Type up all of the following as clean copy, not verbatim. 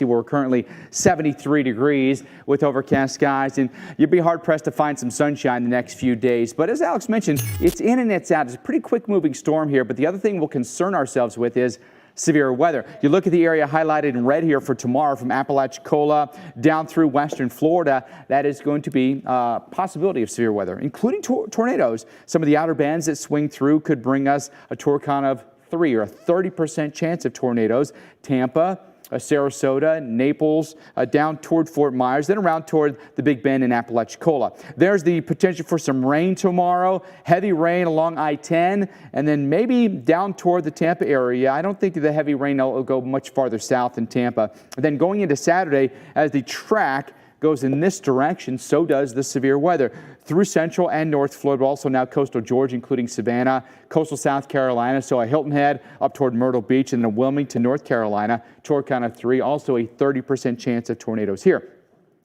We're currently 73 degrees with overcast skies, and you'd be hard-pressed to find some sunshine the next few days. But as Alex mentioned, it's in and it's out. It's a pretty quick-moving storm here, but the other thing we'll concern ourselves with is severe weather. You look at the area highlighted in red here for tomorrow from Apalachicola down through western Florida. That is going to be a possibility of severe weather, including tornadoes. Some of the outer bands that swing through could bring us a torcon of 3 or a 30% chance of tornadoes. Tampa, Sarasota, Naples, down toward Fort Myers, then around toward the Big Bend and Apalachicola. There's the potential for some rain tomorrow, heavy rain along I-10, and then maybe down toward the Tampa area. I don't think the heavy rain will go much farther south than Tampa. And then going into Saturday, as the track goes in this direction, so does the severe weather through central and north Florida, but also now coastal Georgia, including Savannah, coastal South Carolina, so a Hilton Head up toward Myrtle Beach, and then Wilmington, North Carolina, torcon of 3, also a 30% chance of tornadoes here.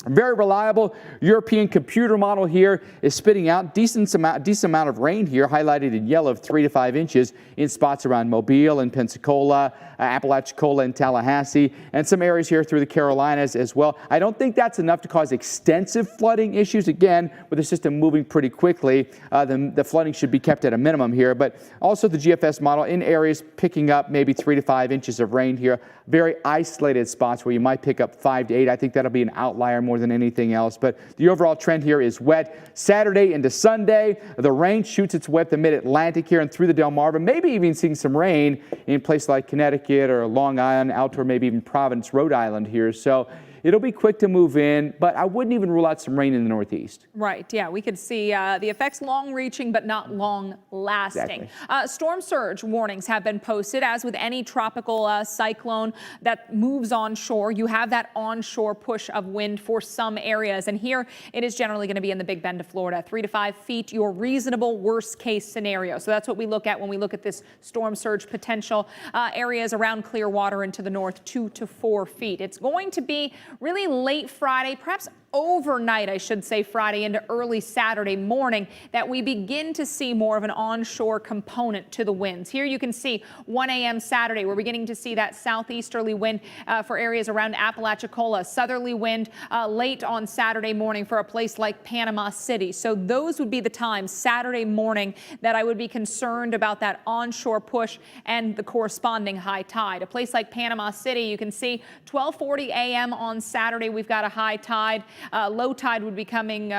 Very reliable European computer model here is spitting out decent amount of rain here, highlighted in yellow of 3 to 5 inches in spots around Mobile and Pensacola, Apalachicola and Tallahassee, and some areas here through the Carolinas as well. I don't think that's enough to cause extensive flooding issues. Again, with the system moving pretty quickly, the flooding should be kept at a minimum here. But also the GFS model in areas picking up maybe 3 to 5 inches of rain here. Very isolated spots where you might pick up 5 to 8. I think that'll be an outlier more than anything else. But the overall trend here is wet. Saturday into Sunday, the rain shoots its way up the mid-Atlantic here and through the Delmarva. Maybe even seeing some rain in places like Connecticut or Long Island, out toward maybe even Providence, Rhode Island here. So it'll be quick to move in, but I wouldn't even rule out some rain in the Northeast. Right. Yeah, we could see the effects long-reaching, but not long-lasting. Exactly. Storm surge warnings have been posted. As with any tropical cyclone that moves onshore, you have that onshore push of wind for some areas. And here it is generally going to be in the Big Bend of Florida, 3 to 5 feet, your reasonable worst-case scenario. So that's what we look at when we look at this storm surge potential. Areas around Clearwater and to the north, 2 to 4 feet. It's going to be really late Friday, perhaps overnight, I should say, Friday into early Saturday morning, that we begin to see more of an onshore component to the winds. Here you can see 1 a.m. Saturday, we're beginning to see that southeasterly wind for areas around Apalachicola, southerly wind late on Saturday morning for a place like Panama City. So those would be the times Saturday morning that I would be concerned about that onshore push and the corresponding high tide. A place like Panama City, you can see 12:40 a.m. on Saturday, we've got a high tide. Low tide would be coming,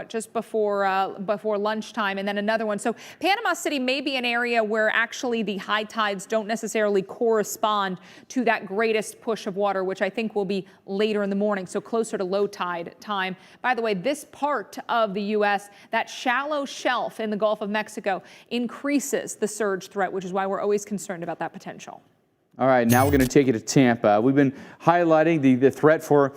just before lunchtime, and then another one. So Panama City may be an area where actually the high tides don't necessarily correspond to that greatest push of water, which I think will be later in the morning, so closer to low tide time. By the way, this part of the U.S., that shallow shelf in the Gulf of Mexico, increases the surge threat, which is why we're always concerned about that potential. All right, now we're going to take you to Tampa. We've been highlighting the threat for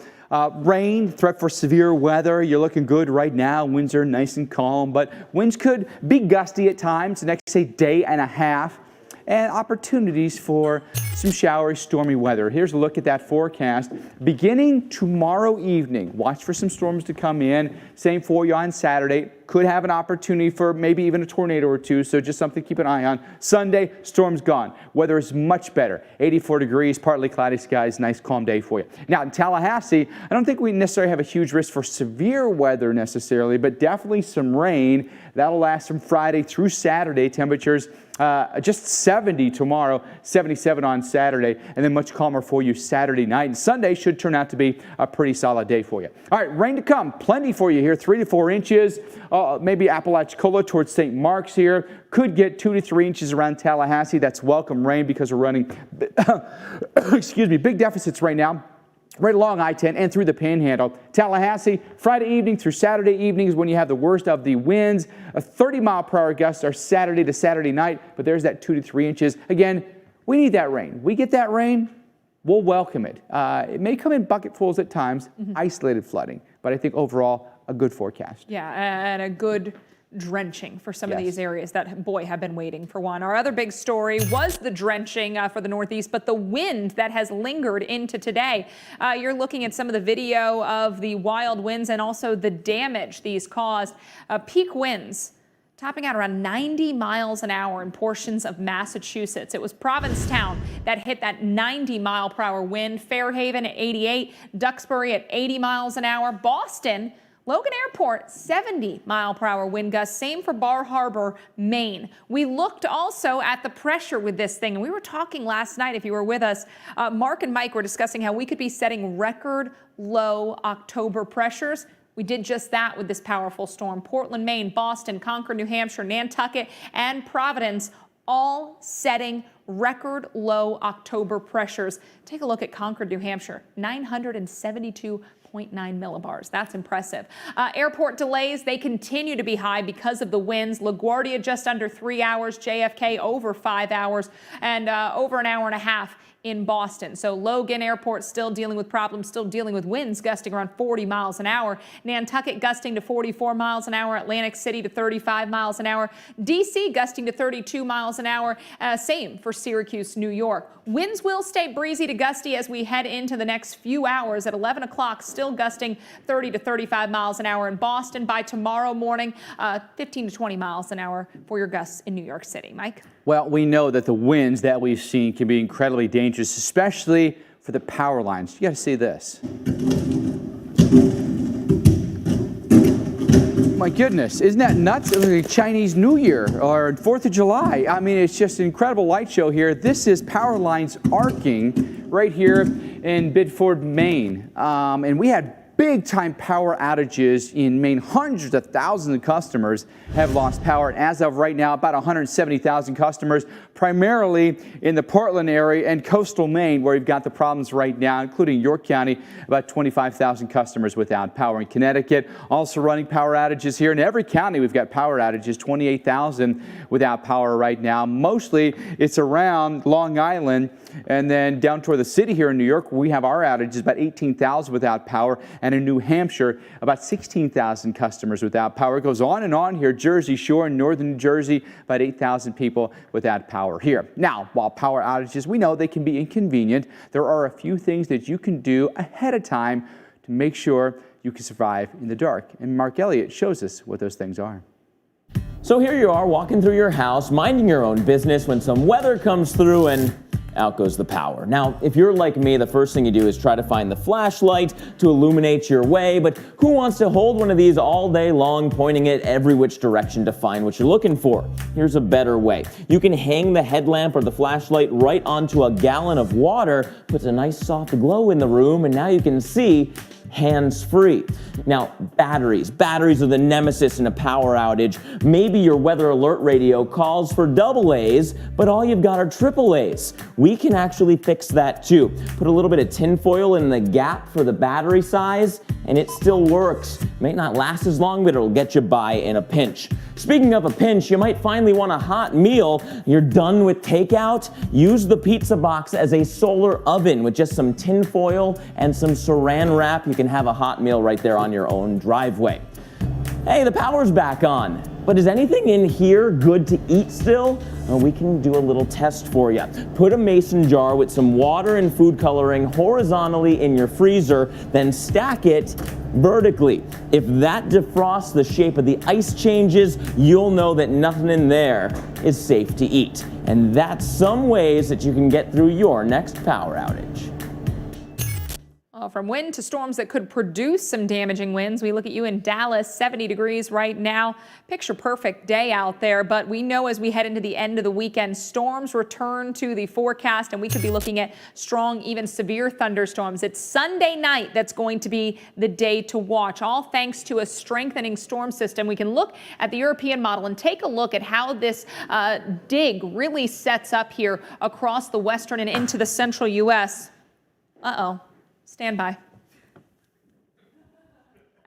rain, threat for severe weather. You're looking good right now. Winds are nice and calm, but winds could be gusty at times the next, say, day and a half, and opportunities for some showery, stormy weather. Here's a look at that forecast. Beginning tomorrow evening, watch for some storms to come in. Same for you on Saturday. Could have an opportunity for maybe even a tornado or two, so just something to keep an eye on. Sunday, storm's gone. Weather is much better. 84 degrees, partly cloudy skies, nice calm day for you. Now in Tallahassee, I don't think we necessarily have a huge risk for severe weather necessarily, but definitely some rain. That'll last from Friday through Saturday. Temperatures just 70 tomorrow, 77 on Saturday, and then much calmer for you Saturday night. And Sunday should turn out to be a pretty solid day for you. All right, rain to come. Plenty for you here, 3 to 4 inches. Maybe Apalachicola towards St. Mark's here. Could get 2 to 3 inches around Tallahassee. That's welcome rain because we're running excuse me, big deficits right now. Right along I-10 and through the Panhandle. Tallahassee, Friday evening through Saturday evening is when you have the worst of the winds. 30-mile-per-hour gusts are Saturday to Saturday night, but there's that 2 to 3 inches. Again, we need that rain. We get that rain, we'll welcome it. It may come in bucketfuls at times, isolated flooding, but I think overall a good forecast. Yeah, and a good drenching for some of these areas that, boy, have been waiting for one. Our other big story was the drenching for the Northeast, but the wind that has lingered into today. You're looking at some of the video of the wild winds and also the damage these caused. Peak winds topping out around 90 miles an hour in portions of Massachusetts. It was Provincetown that hit that 90-mile-per-hour wind, Fairhaven at 88, Duxbury at 80 miles an hour, Boston, Logan Airport, 70-mile-per-hour wind gusts. Same for Bar Harbor, Maine. We looked also at the pressure with this thing, and we were talking last night, if you were with us, Mark and Mike were discussing how we could be setting record low October pressures. We did just that with this powerful storm. Portland, Maine, Boston, Concord, New Hampshire, Nantucket, and Providence all setting record low October pressures. Take a look at Concord, New Hampshire, 972.9 millibars. That's impressive. Airport delays, they continue to be high because of the winds. LaGuardia just under 3 hours, JFK over 5 hours, and over an hour and a half in Boston. So Logan Airport still dealing with problems, still dealing with winds gusting around 40 miles an hour. Nantucket gusting to 44 miles an hour. Atlantic City to 35 miles an hour. DC gusting to 32 miles an hour. Same for Syracuse, New York. Winds will stay breezy to gusty as we head into the next few hours. At 11 o'clock, still gusting 30 to 35 miles an hour in Boston. By tomorrow morning, 15 to 20 miles an hour for your gusts in New York City. Mike? Well, we know that the winds that we've seen can be incredibly dangerous, especially for the power lines. You got to see this. My goodness, isn't that nuts? It looks like Chinese New Year or 4th of July. I mean, it's just an incredible light show here. This is power lines arcing right here in Biddeford, Maine. And we had big-time power outages in Maine. Hundreds of thousands of customers have lost power. And as of right now, about 170,000 customers, primarily in the Portland area and coastal Maine, where we've got the problems right now, including York County, about 25,000 customers without power. In Connecticut, also running power outages here. In every county, we've got power outages, 28,000 without power right now. Mostly, it's around Long Island and then down toward the city here in New York, where we have our outages, about 18,000 without power. And in New Hampshire, about 16,000 customers without power. It goes on and on here. Jersey Shore in northern New Jersey, about 8,000 people without power here. Now, while power outages, we know they can be inconvenient, there are a few things that you can do ahead of time to make sure you can survive in the dark. And Mark Elliott shows us what those things are. So here you are walking through your house, minding your own business when some weather comes through and out goes the power. Now, if you're like me, the first thing you do is try to find the flashlight to illuminate your way, but who wants to hold one of these all day long, pointing it every which direction to find what you're looking for? Here's a better way. You can hang the headlamp or the flashlight right onto a gallon of water, puts a nice soft glow in the room, and now you can see hands-free. Now, batteries are the nemesis in a power outage. Maybe your weather alert radio calls for AA's, but all you've got are AAA's. We can actually fix that too. Put a little bit of tinfoil in the gap for the battery size, and it still works. May not last as long, but it'll get you by in a pinch. Speaking of a pinch, you might finally want a hot meal. You're done with takeout? Use the pizza box as a solar oven with just some tinfoil and some saran wrap. You can have a hot meal right there on your own driveway. Hey, the power's back on. But is anything in here good to eat still? Well, we can do a little test for you. Put a mason jar with some water and food coloring horizontally in your freezer, then stack it vertically. If that defrosts, the shape of the ice changes, you'll know that nothing in there is safe to eat. And that's some ways that you can get through your next power outage. From wind to storms that could produce some damaging winds, we look at you in Dallas, 70 degrees right now. Picture perfect day out there, but we know as we head into the end of the weekend, storms return to the forecast, and we could be looking at strong, even severe thunderstorms. It's Sunday night that's going to be the day to watch, all thanks to a strengthening storm system. We can look at the European model and take a look at how this dig really sets up here across the western and into the central U.S. Uh-oh. Stand by.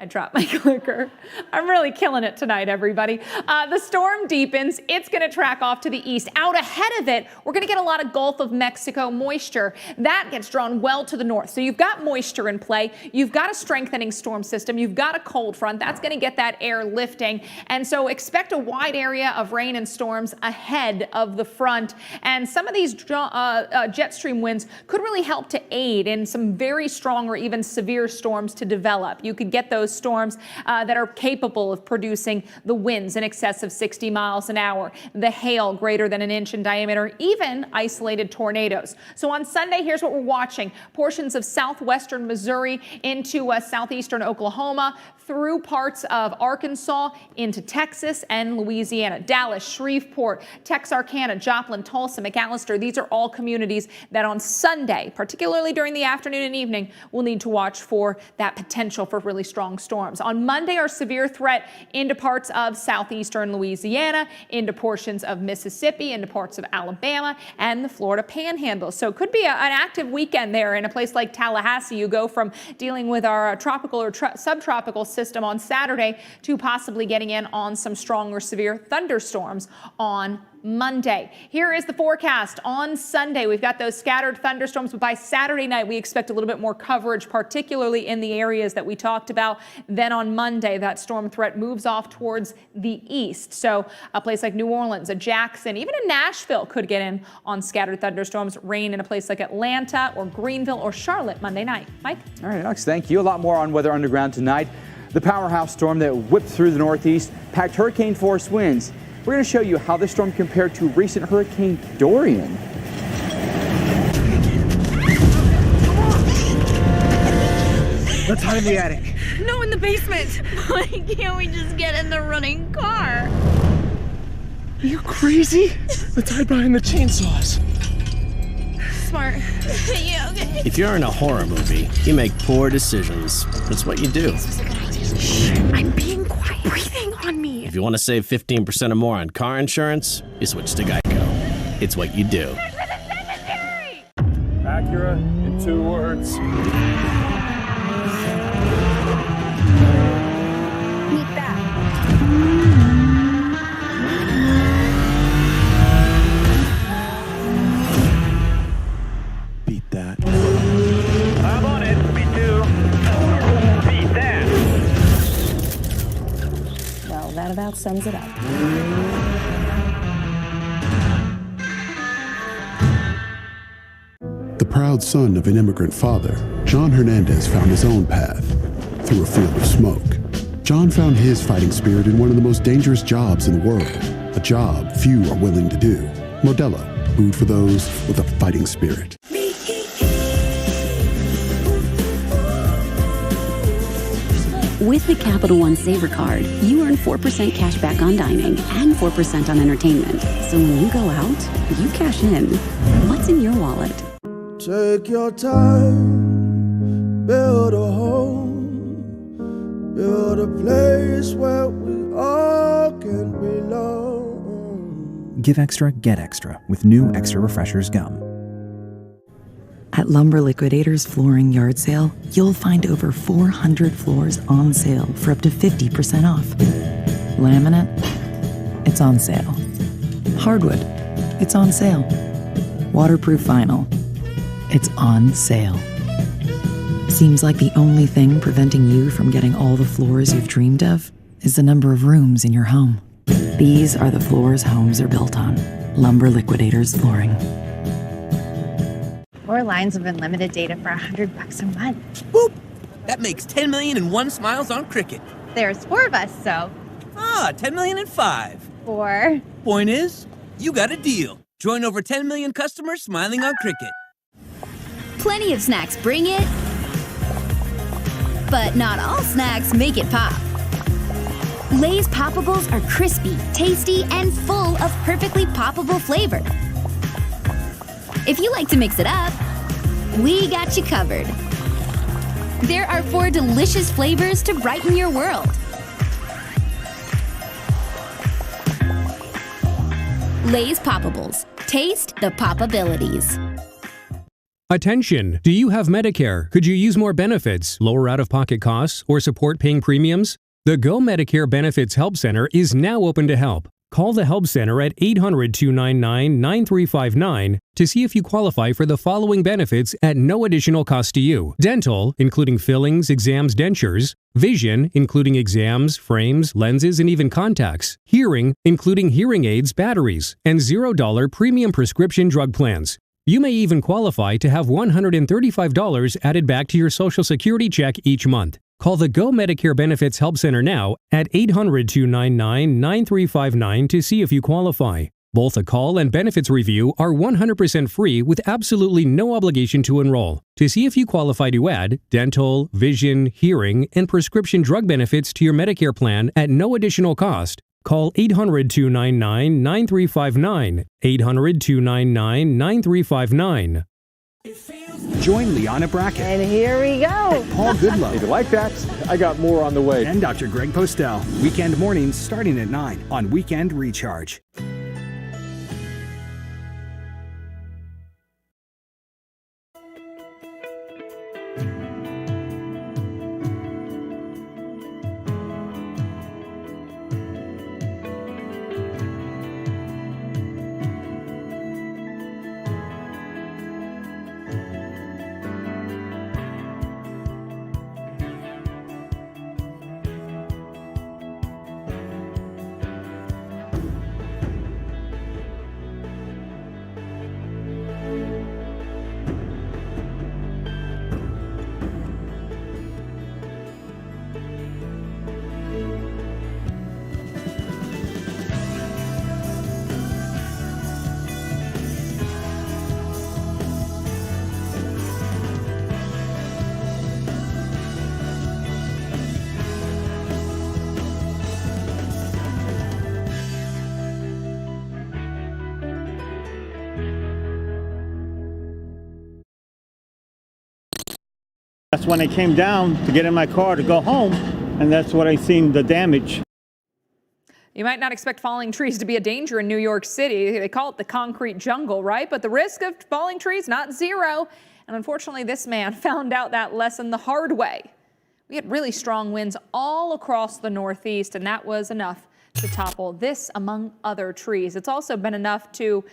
I dropped my clicker. I'm really killing it tonight, everybody. The storm deepens. It's going to track off to the east. Out ahead of it, we're going to get a lot of Gulf of Mexico moisture. That gets drawn well to the north. So you've got moisture in play. You've got a strengthening storm system. You've got a cold front. That's going to get that air lifting. And so expect a wide area of rain and storms ahead of the front. And some of these jet stream winds could really help to aid in some very strong or even severe storms to develop. You could get those those storms that are capable of producing the winds in excess of 60 miles an hour, the hail greater than an inch in diameter, even isolated tornadoes. So on Sunday, here's what we're watching. Portions of southwestern Missouri into southeastern Oklahoma, through parts of Arkansas into Texas and Louisiana. Dallas, Shreveport, Texarkana, Joplin, Tulsa, McAllister. These are all communities that on Sunday, particularly during the afternoon and evening, will need to watch for that potential for really strong storms. On Monday, our severe threat into parts of southeastern Louisiana, into portions of Mississippi, into parts of Alabama and the Florida Panhandle. So it could be an active weekend there in a place like Tallahassee. You go from dealing with our tropical or subtropical system on Saturday to possibly getting in on some strong or severe thunderstorms on Monday. Here is the forecast on Sunday. We've got those scattered thunderstorms, but by Saturday night, we expect a little bit more coverage, particularly in the areas that we talked about. Then on Monday, that storm threat moves off towards the east. So a place like New Orleans, Jackson, even in Nashville could get in on scattered thunderstorms. Rain in a place like Atlanta or Greenville or Charlotte Monday night. Mike? All right, Alex, thank you. A lot more on Weather Underground tonight. The powerhouse storm that whipped through the Northeast packed hurricane force winds. We're going to show you how this storm compared to recent Hurricane Dorian. Let's hide in the attic. No, in the basement. Why can't we just get in the running car? Are you crazy? Let's hide behind the chainsaws. Smart. Yeah, okay. If you're in a horror movie, you make poor decisions. That's what you do. Shh, I'm being quiet. Breathing on me. If you want to save 15% or more on car insurance, you switch to Geico. It's what you do. Acura in 2 words. Meet that. Beat that. I'm on it. Me too. Beat that. Well, that about sums it up. The proud son of an immigrant father, John Hernandez found his own path through a field of smoke. John found his fighting spirit in one of the most dangerous jobs in the world, a job few are willing to do. Modelo, brewed for those with a fighting spirit. With the Capital One Saver Card, you earn 4% cash back on dining and 4% on entertainment. So when you go out, you cash in. What's in your wallet? Take your time, build a home, build a place where we all can belong. Give extra, get extra with new Extra Refreshers gum. At Lumber Liquidators Flooring Yard Sale, you'll find over 400 floors on sale for up to 50% off. Laminate, it's on sale. Hardwood, it's on sale. Waterproof vinyl, it's on sale. Seems like the only thing preventing you from getting all the floors you've dreamed of is the number of rooms in your home. These are the floors homes are built on. Lumber Liquidators Flooring. More lines of unlimited data for $100 a month. Boop! That makes 10 million and 1 smiles on Cricket. There's 4 of us, so. 10 million and 5. 4. Point is, you got a deal. Join over 10 million customers smiling on Cricket. Plenty of snacks bring it, but not all snacks make it pop. Lay's Poppables are crispy, tasty, and full of perfectly poppable flavor. If you like to mix it up, we got you covered. There are 4 delicious flavors to brighten your world. Lay's Poppables. Taste the Poppabilities. Attention! Do you have Medicare? Could you use more benefits, lower out-of-pocket costs, or support paying premiums? The Go Medicare Benefits Help Center is now open to help. Call the Help Center at 800-299-9359 to see if you qualify for the following benefits at no additional cost to you. Dental, including fillings, exams, dentures. Vision, including exams, frames, lenses, and even contacts. Hearing, including hearing aids, batteries. And $0 premium prescription drug plans. You may even qualify to have $135 added back to your Social Security check each month. Call the Go Medicare Benefits Help Center now at 800-299-9359 to see if you qualify. Both a call and benefits review are 100% free with absolutely no obligation to enroll. To see if you qualify to add dental, vision, hearing, and prescription drug benefits to your Medicare plan at no additional cost, call 800-299-9359, 800-299-9359. Join Liana Brackett. And here we go. Paul Goodlow. If you like that, I got more on the way. And Dr. Greg Postel. Weekend mornings starting at 9 on Weekend Recharge. That's when I came down to get in my car to go home, and that's what I seen the damage. You might not expect falling trees to be a danger in New York City. They call it the concrete jungle, right? But the risk of falling trees, not zero. And unfortunately, this man found out that lesson the hard way. We had really strong winds all across the Northeast, and that was enough to topple this, among other trees. It's also been enough to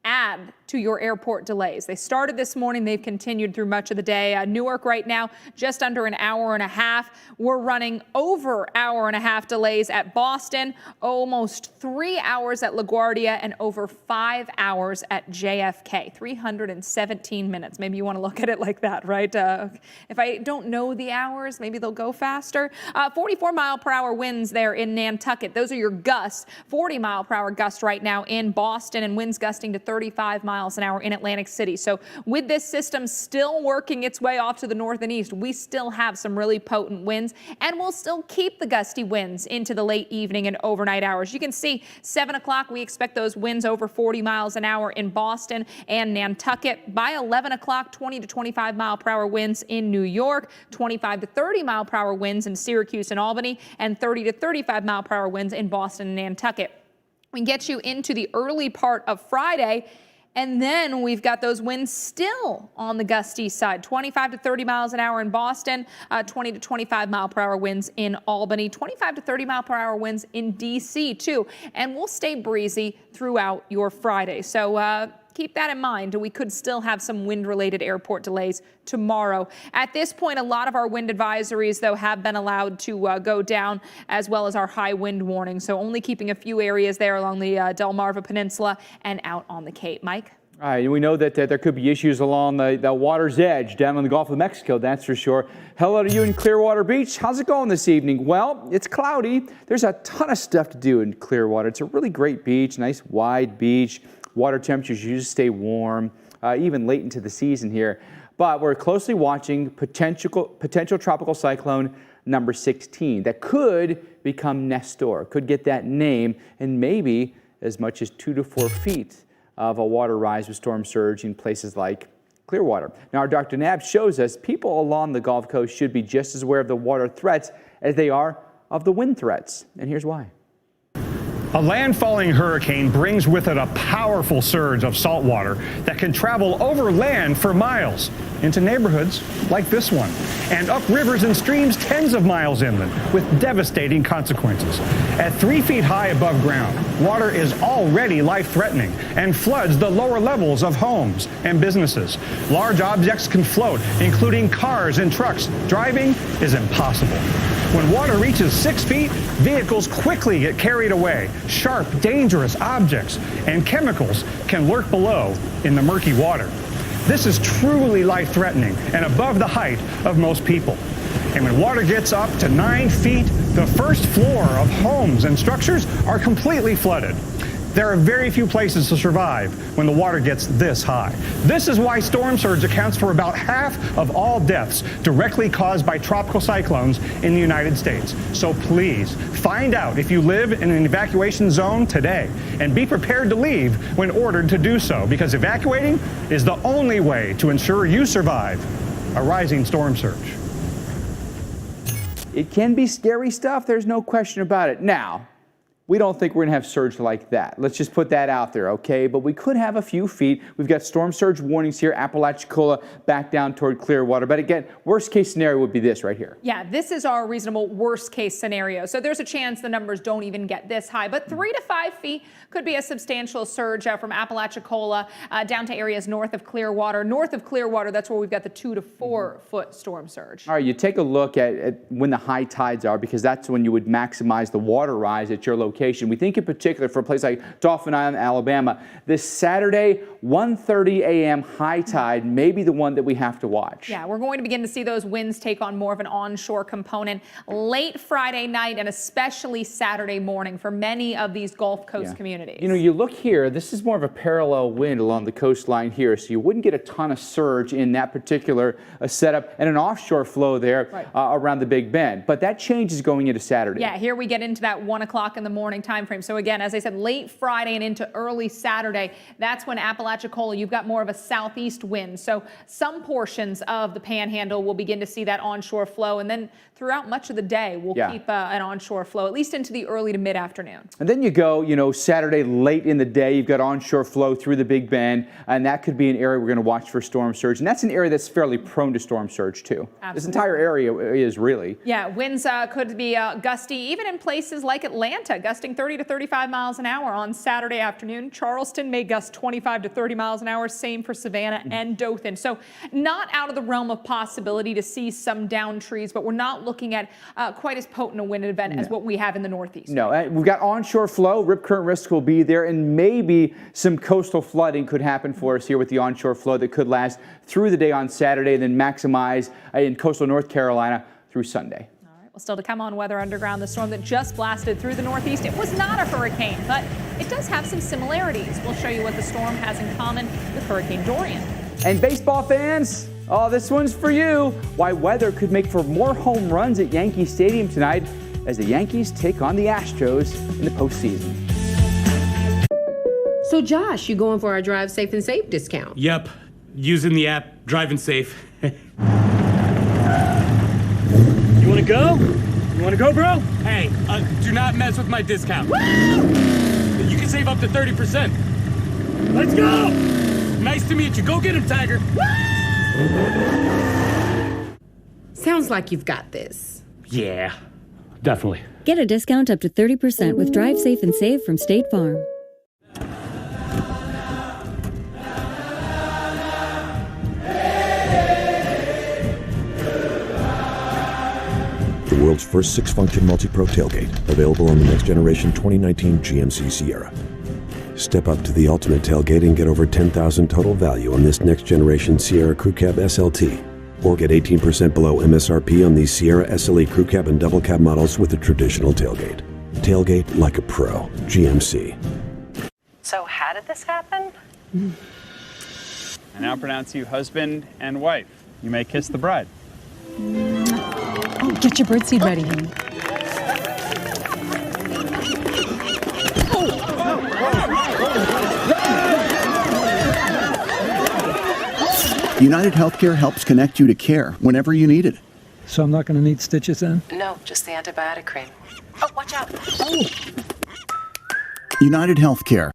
add to your airport delays. They started this morning. They've continued through much of the day. Newark right now, just under an hour and a half. We're running over hour and a half delays at Boston, almost 3 hours at LaGuardia, and over 5 hours at JFK. 317 minutes. Maybe you want to look at it like that, right? If I don't know the hours, maybe they'll go faster. 44-mile-per-hour winds there in Nantucket. Those are your gusts. 40-mile-per-hour gust right now in Boston, and winds gusting to 35 miles an hour in Atlantic City. So with this system still working its way off to the north and east, we still have some really potent winds, and we'll still keep the gusty winds into the late evening and overnight hours. You can see 7 o'clock, we expect those winds over 40 miles an hour in Boston and Nantucket. By 11 o'clock, 20 to 25 mile per hour winds in New York, 25 to 30 mile per hour winds in Syracuse and Albany, and 30 to 35 mile per hour winds in Boston and Nantucket. We get you into the early part of Friday, and then we've got those winds still on the gusty side, 25 to 30 miles an hour in Boston, 20 to 25 mile per hour winds in Albany, 25 to 30 mile per hour winds in D.C. too. And we'll stay breezy throughout your Friday. So keep that in mind. We could still have some wind-related airport delays tomorrow. At this point, a lot of our wind advisories, though, have been allowed to go down, as well as our high wind warning. So only keeping a few areas there along the Delmarva Peninsula and out on the Cape. Mike? All right, we know that there could be issues along the water's edge down in the Gulf of Mexico, that's for sure. Hello to you in Clearwater Beach. How's it going this evening? Well, it's cloudy. There's a ton of stuff to do in Clearwater. It's a really great beach, nice wide beach. Water temperatures usually stay warm, even late into the season here. But we're closely watching potential tropical cyclone number 16 that could become Nestor, could get that name, and maybe as much as 2 to 4 feet of a water rise with storm surge in places like Clearwater. Now, our Dr. Nab shows us people along the Gulf Coast should be just as aware of the water threats as they are of the wind threats. And here's why. A landfalling hurricane brings with it a powerful surge of salt water that can travel over land for miles into neighborhoods like this one, and up rivers and streams tens of miles inland with devastating consequences. At 3 feet high above ground, water is already life-threatening and floods the lower levels of homes and businesses. Large objects can float, including cars and trucks. Driving is impossible. When water reaches 6 feet, vehicles quickly get carried away. Sharp, dangerous objects and chemicals can lurk below in the murky water. This is truly life-threatening and above the height of most people. And when water gets up to 9 feet, the first floor of homes and structures are completely flooded. There are very few places to survive when the water gets this high. This is why storm surge accounts for about half of all deaths directly caused by tropical cyclones in the United States. So please, find out if you live in an evacuation zone today and be prepared to leave when ordered to do so, because evacuating is the only way to ensure you survive a rising storm surge. It can be scary stuff, there's no question about it. Now, we don't think we're going to have surge like that. Let's just put that out there, okay? But we could have a few feet. We've got storm surge warnings here, Apalachicola back down toward Clearwater. But again, worst case scenario would be this right here. Yeah, this is our reasonable worst case scenario. So there's a chance the numbers don't even get this high. But 3 to 5 feet could be a substantial surge from Apalachicola down to areas north of Clearwater. North of Clearwater, that's where we've got the 2 to 4 foot storm surge. All right, you take a look at when the high tides are, because that's when you would maximize the water rise at your location. We think in particular for a place like Dauphin Island, Alabama, this Saturday, 1:30 a.m. high tide may be the one that we have to watch. Yeah, we're going to begin to see those winds take on more of an onshore component late Friday night and especially Saturday morning for many of these Gulf Coast communities. You know, you look here, this is more of a parallel wind along the coastline here, so you wouldn't get a ton of surge in that particular setup and an offshore flow there around the Big Bend. But that changes going into Saturday. Yeah, here we get into that 1 o'clock in the morning time frame. So again, as I said, late Friday and into early Saturday, that's when Apalachicola, you've got more of a southeast wind. So some portions of the panhandle will begin to see that onshore flow. And then throughout much of the day, we'll keep an onshore flow, at least into the early to mid-afternoon. And then you go, you know, Saturday late in the day, you've got onshore flow through the Big Bend, and that could be an area we're going to watch for storm surge. And that's an area that's fairly prone to storm surge, too. Absolutely. This entire area is really. Yeah, winds could be gusty, even in places like Atlanta, gusting 30 to 35 miles an hour on Saturday afternoon. Charleston may gust 25 to 30 miles an hour, same for Savannah and Dothan. So not out of the realm of possibility to see some downed trees, but we're not looking at quite as potent a wind event as what we have in the Northeast. No, we've got onshore flow, rip current risk will be there, and maybe some coastal flooding could happen for us here with the onshore flow that could last through the day on Saturday and then maximize in coastal North Carolina through Sunday. Well, still to come on Weather Underground, the storm that just blasted through the Northeast. It was not a hurricane, but it does have some similarities. We'll show you what the storm has in common with Hurricane Dorian. And baseball fans, oh, this one's for you. Why weather could make for more home runs at Yankee Stadium tonight as the Yankees take on the Astros in the postseason. So Josh, you going for our Drive Safe and Safe discount? Yep, using the app, driving safe. You wanna go? You wanna go, bro? Hey, do not mess with my discount. Woo! You can save up to 30%. Let's go! Nice to meet you. Go get him, Tiger. Sounds like you've got this. Yeah, definitely. Get a discount up to 30% with Drive Safe and Save from State Farm. The world's first 6-function multi-pro tailgate, available on the next generation 2019 GMC Sierra. Step up to the ultimate tailgate and get over $10,000 total value on this next generation Sierra Crew Cab SLT. Or get 18% below MSRP on these Sierra SLE Crew Cab and Double Cab models with a traditional tailgate. Tailgate like a pro. GMC. So how did this happen? I now pronounce you husband and wife. You may kiss the bride. Oh, get your birdseed ready, honey. United Healthcare helps connect you to care whenever you need it. So I'm not going to need stitches then? No, just the antibiotic cream. Oh, watch out. United Healthcare.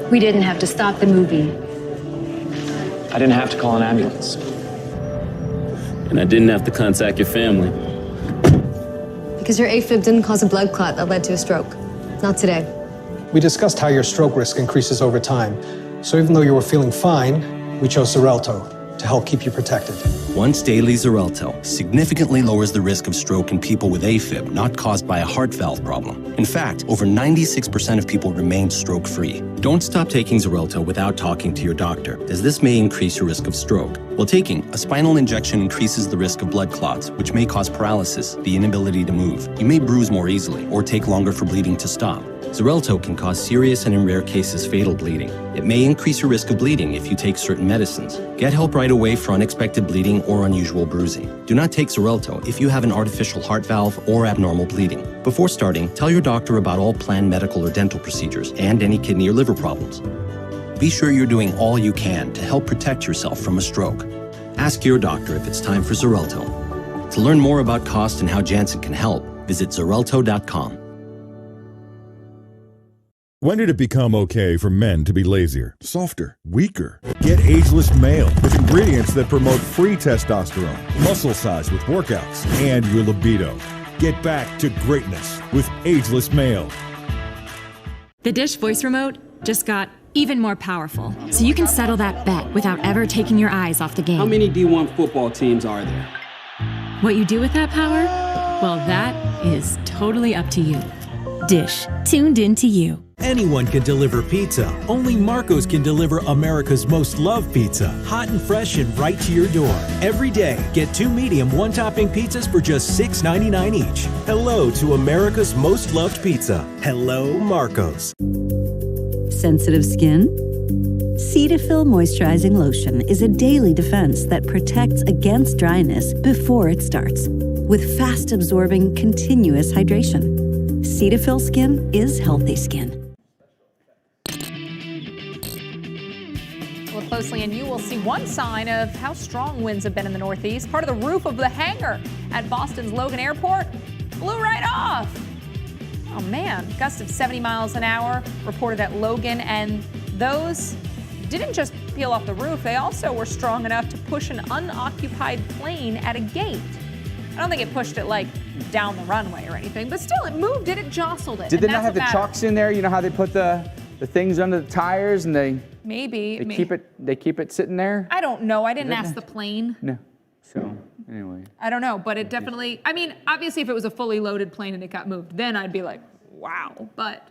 We didn't have to stop the movie. I didn't have to call an ambulance. And I didn't have to contact your family. Because your AFib didn't cause a blood clot that led to a stroke. Not today. We discussed how your stroke risk increases over time. So even though you were feeling fine, we chose Xarelto to help keep you protected. Once daily Xarelto significantly lowers the risk of stroke in people with AFib not caused by a heart valve problem. In fact, over 96% of people remain stroke-free. Don't stop taking Xarelto without talking to your doctor, as this may increase your risk of stroke. While taking, a spinal injection increases the risk of blood clots, which may cause paralysis, the inability to move. You may bruise more easily or take longer for bleeding to stop. Xarelto can cause serious and in rare cases fatal bleeding. It may increase your risk of bleeding if you take certain medicines. Get help right away for unexpected bleeding or unusual bruising. Do not take Xarelto if you have an artificial heart valve or abnormal bleeding. Before starting, tell your doctor about all planned medical or dental procedures and any kidney or liver problems. Be sure you're doing all you can to help protect yourself from a stroke. Ask your doctor if it's time for Xarelto. To learn more about cost and how Janssen can help, visit Xarelto.com. When did it become okay for men to be lazier, softer, weaker? Get Ageless Male with ingredients that promote free testosterone, muscle size with workouts, and your libido. Get back to greatness with Ageless Male. The Dish voice remote just got even more powerful, so you can settle that bet without ever taking your eyes off the game. How many D1 football teams are there? What you do with that power? Well, that is totally up to you. Dish, tuned into you. Anyone can deliver pizza. Only Marco's can deliver America's most loved pizza. Hot and fresh and right to your door. Every day, get 2 medium, 1-topping pizzas for just $6.99 each. Hello to America's most loved pizza. Hello, Marco's. Sensitive skin? Cetaphil Moisturizing Lotion is a daily defense that protects against dryness before it starts, with fast-absorbing, continuous hydration. Cetaphil skin is healthy skin. Look closely and you will see one sign of how strong winds have been in the Northeast. Part of the roof of the hangar at Boston's Logan Airport blew right off. Oh man, gusts of 70 miles an hour reported at Logan, and those didn't just peel off the roof, they also were strong enough to push an unoccupied plane at a gate. I don't think it pushed it like down the runway or anything, but still it moved it, it jostled it. Did they not have the chocks in there? You know how they put the things under the tires and they keep it sitting there? I don't know. I didn't ask the plane. No. So anyway. I don't know, but it definitely, I mean, obviously if it was a fully loaded plane and it got moved, then I'd be like, wow. But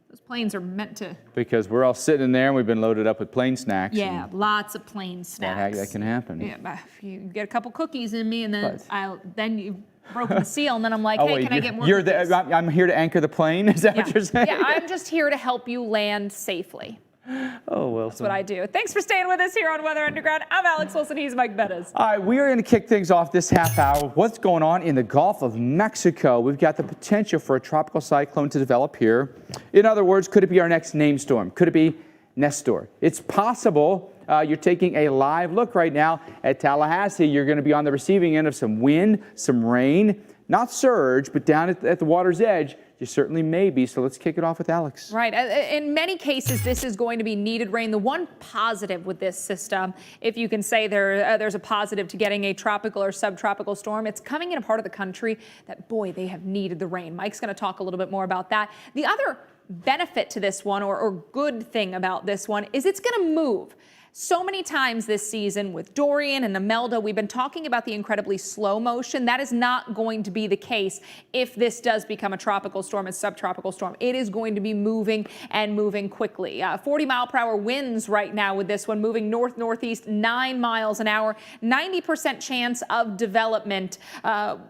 those planes are meant to. Because we're all sitting in there and we've been loaded up with plane snacks. Yeah, lots of plane snacks. That can happen. Yeah, but if you get a couple cookies in me and then you've broken the seal and then I'm like, hey, can I get more cookies? I'm here to anchor the plane? Is that what you're saying? Yeah, I'm just here to help you land safely. Oh, well. That's what I do. Thanks for staying with us here on Weather Underground. I'm Alex Wilson. He's Mike Bettis. All right, we are going to kick things off this half hour. What's going on in the Gulf of Mexico? We've got the potential for a tropical cyclone to develop here. In other words, could it be our next name storm? Could it be Nestor? It's possible. You're taking a live look right now at Tallahassee. You're going to be on the receiving end of some wind, some rain, not surge, but down at the water's edge. You certainly may be, so let's kick it off with Alex. Right. In many cases, this is going to be needed rain. The one positive with this system, if you can say there's a positive to getting a tropical or subtropical storm, it's coming in a part of the country that, boy, they have needed the rain. Mike's going to talk a little bit more about that. The other benefit to this one, or good thing about this one, is it's going to move. So many times this season with Dorian and Imelda, we've been talking about the incredibly slow motion. That is not going to be the case if this does become a tropical storm, a subtropical storm. It is going to be moving and moving quickly. 40-mile-per-hour winds right now with this one, moving north-northeast, 9 miles an hour, 90% chance of development.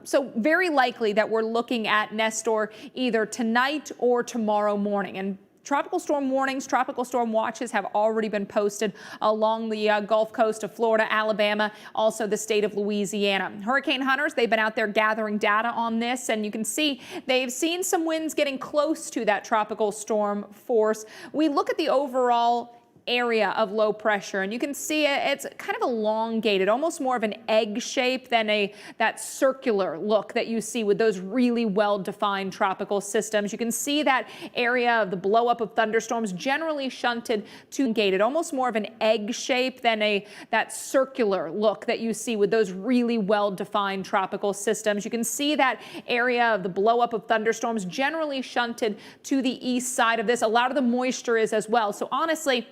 So very likely that we're looking at Nestor either tonight or tomorrow morning. And tropical storm warnings, tropical storm watches have already been posted along the Gulf Coast of Florida, Alabama, also the state of Louisiana. Hurricane hunters, they've been out there gathering data on this, and you can see they've seen some winds getting close to that tropical storm force. We look at the overall area of low pressure, and you can see it's kind of elongated, almost more of an egg shape than that circular look that you see with those really well-defined tropical systems. You can see that area of the blow-up of thunderstorms generally shunted to gated, almost more of an egg shape than that circular look that you see with those really well-defined tropical systems. You can see that area of the blow-up of thunderstorms generally shunted to the east side of this. A lot of the moisture is as well. So honestly,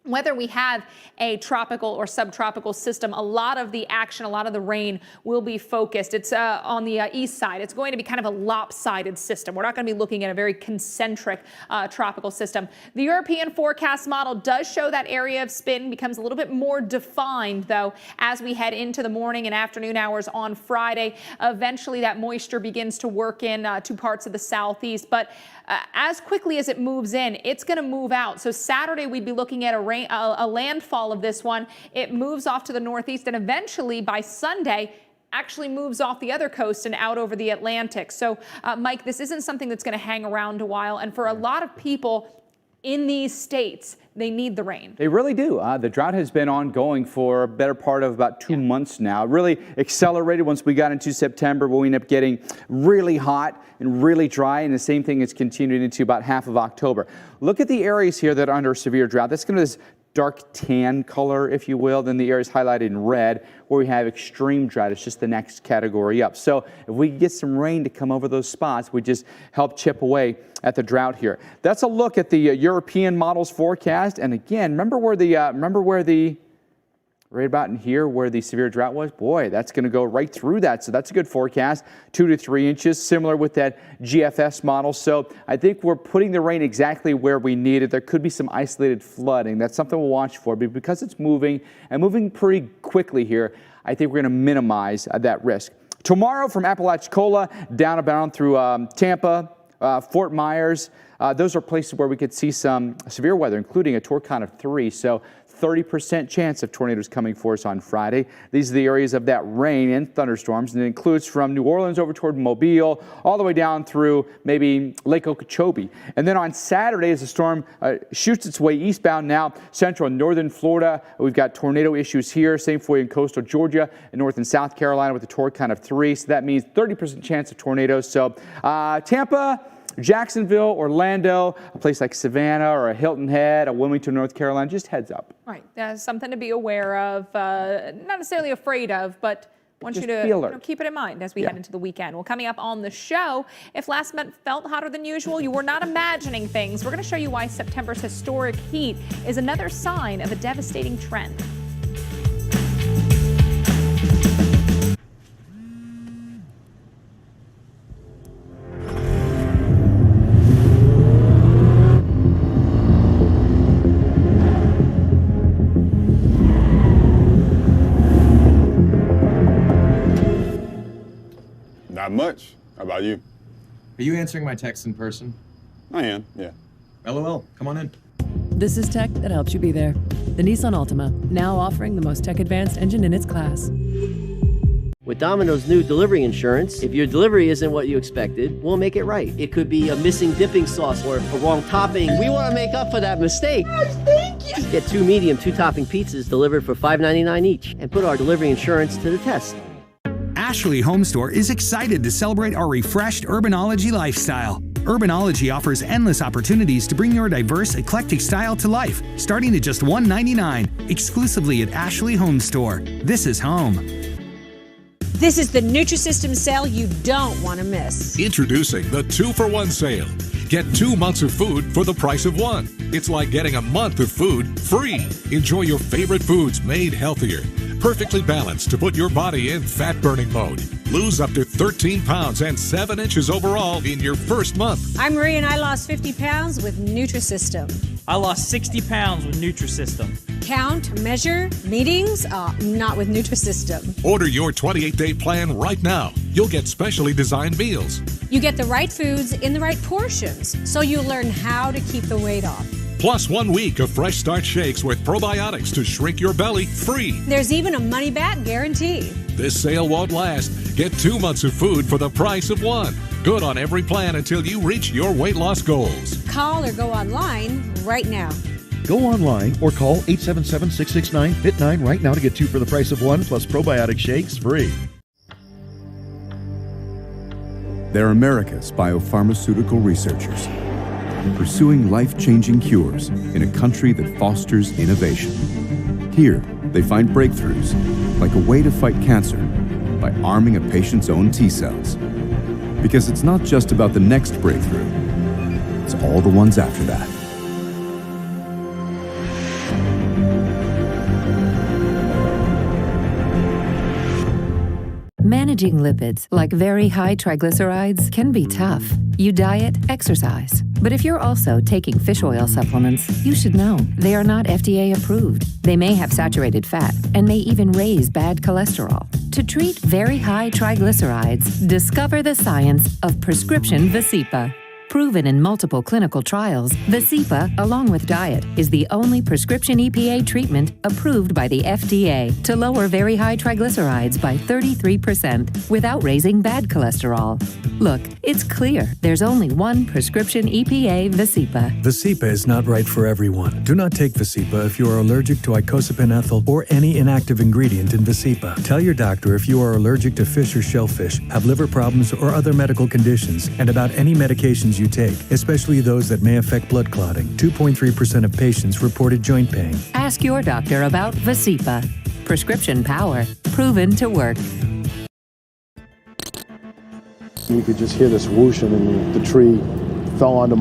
whether we have a tropical or subtropical system, a lot of the action, a lot of the rain will be focused. It's on the east side. It's going to be kind of a lopsided system. We're not going to be looking at a very concentric tropical system. The European forecast model does show that area of spin becomes a little bit more defined, though, as we head into the morning and afternoon hours on Friday. Eventually, that moisture begins to work in to parts of the southeast. But as quickly as it moves in, it's going to move out. So Saturday, we'd be looking at a landfall of this one. It moves off to the northeast, and eventually by Sunday, actually moves off the other coast and out over the Atlantic. So, Mike, this isn't something that's going to hang around a while. And for a lot of people in these states, they need the rain. They really do. The drought has been ongoing for a better part of about 2 months now. It really accelerated once we got into September, where we ended up getting really hot and really dry, and the same thing is continuing into about half of October. Look at the areas here that are under severe drought. That's going to this dark tan color, if you will, then the areas highlighted in red where we have extreme drought. It's just the next category up. So if we get some rain to come over those spots, we just help chip away at the drought here. That's a look at the European models forecast. And again, remember where the right about in here where the severe drought was? Boy, that's going to go right through that. So that's a good forecast, 2 to 3 inches, similar with that GFS model. So I think we're putting the rain exactly where we need it. There could be some isolated flooding. That's something we'll watch for. But because it's moving and moving pretty quickly here, I think we're going to minimize that risk. Tomorrow from Apalachicola down about through Tampa, Fort Myers, those are places where we could see some severe weather, including a torque count of 3. So 30% chance of tornadoes coming for us on Friday. These are the areas of that rain and thunderstorms, and it includes from New Orleans over toward Mobile, all the way down through maybe Lake Okeechobee. And then on Saturday, as the storm shoots its way eastbound now, central and northern Florida, we've got tornado issues here. Same for you in coastal Georgia and North and South Carolina with a torque count of 3. So that means 30% chance of tornadoes. So Tampa, Jacksonville, Orlando, a place like Savannah or a Hilton Head, a Wilmington, North Carolina, just heads up. Right. Something to be aware of, not necessarily afraid of, but want Just you to be alert. keep it in mind as we head into the weekend. Well, coming up on the show, if last month felt hotter than usual, you were not imagining things. We're going to show you why September's historic heat is another sign of a devastating trend. Not much. How about you? Are you answering my text in person? I am, yeah. LOL, come on in. This is tech that helps you be there. The Nissan Altima, now offering the most tech-advanced engine in its class. With Domino's new delivery insurance, if your delivery isn't what you expected, we'll make it right. It could be a missing dipping sauce or a wrong topping. We want to make up for that mistake. Thank you. Get 2 medium, 2-topping pizzas delivered for $5.99 each and put our delivery insurance to the test. Ashley Home Store is excited to celebrate our refreshed Urbanology lifestyle. Urbanology offers endless opportunities to bring your diverse, eclectic style to life, starting at just $1.99, exclusively at Ashley Home Store. This is home. This is the Nutrisystem sale you don't want to miss. Introducing the 2-for-1 sale. Get 2 months of food for the price of 1. It's like getting a month of food free. Enjoy your favorite foods made healthier. Perfectly balanced to put your body in fat-burning mode. Lose up to 13 pounds and 7 inches overall in your first month. I'm Marie and I lost 50 pounds with Nutrisystem. I lost 60 pounds with Nutrisystem. Count, measure, meetings? Not with Nutrisystem. Order your 28-day plan right now. You'll get specially designed meals. You get the right foods in the right portions, so you learn how to keep the weight off. Plus 1 week of Fresh Start shakes with probiotics to shrink your belly free. There's even a money-back guarantee. This sale won't last. Get 2 months of food for the price of 1. Good on every plan until you reach your weight loss goals. Call or go online right now. Go online or call 877-669-FIT9 right now to get 2 for the price of 1 plus probiotic shakes free. They're America's biopharmaceutical researchers, pursuing life-changing cures in a country that fosters innovation. Here, they find breakthroughs, like a way to fight cancer by arming a patient's own T-cells. Because it's not just about the next breakthrough, it's all the ones after that. Managing lipids, like very high triglycerides, can be tough. You diet, exercise. But if you're also taking fish oil supplements, you should know they are not FDA approved. They may have saturated fat and may even raise bad cholesterol. To treat very high triglycerides, discover the science of prescription Visipa. Proven in multiple clinical trials, Visipa, along with diet, is the only prescription EPA treatment approved by the FDA to lower very high triglycerides by 33% without raising bad cholesterol. Look, it's clear there's only one prescription EPA Visipa. Visipa is not right for everyone. Do not take Visipa if you are allergic to icosapent ethyl or any inactive ingredient in Visipa. Tell your doctor if you are allergic to fish or shellfish, have liver problems or other medical conditions, and about any medications you take, especially those that may affect blood clotting. 2.3% of patients reported joint pain. Ask your doctor about Visipa. Prescription power, proven to work. You could just hear this whooshing, and the tree fell onto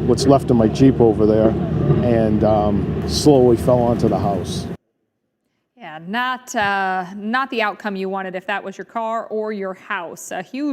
what's left of my Jeep over there, and slowly fell onto the house. Yeah, not the outcome you wanted if that was your car or your house. A huge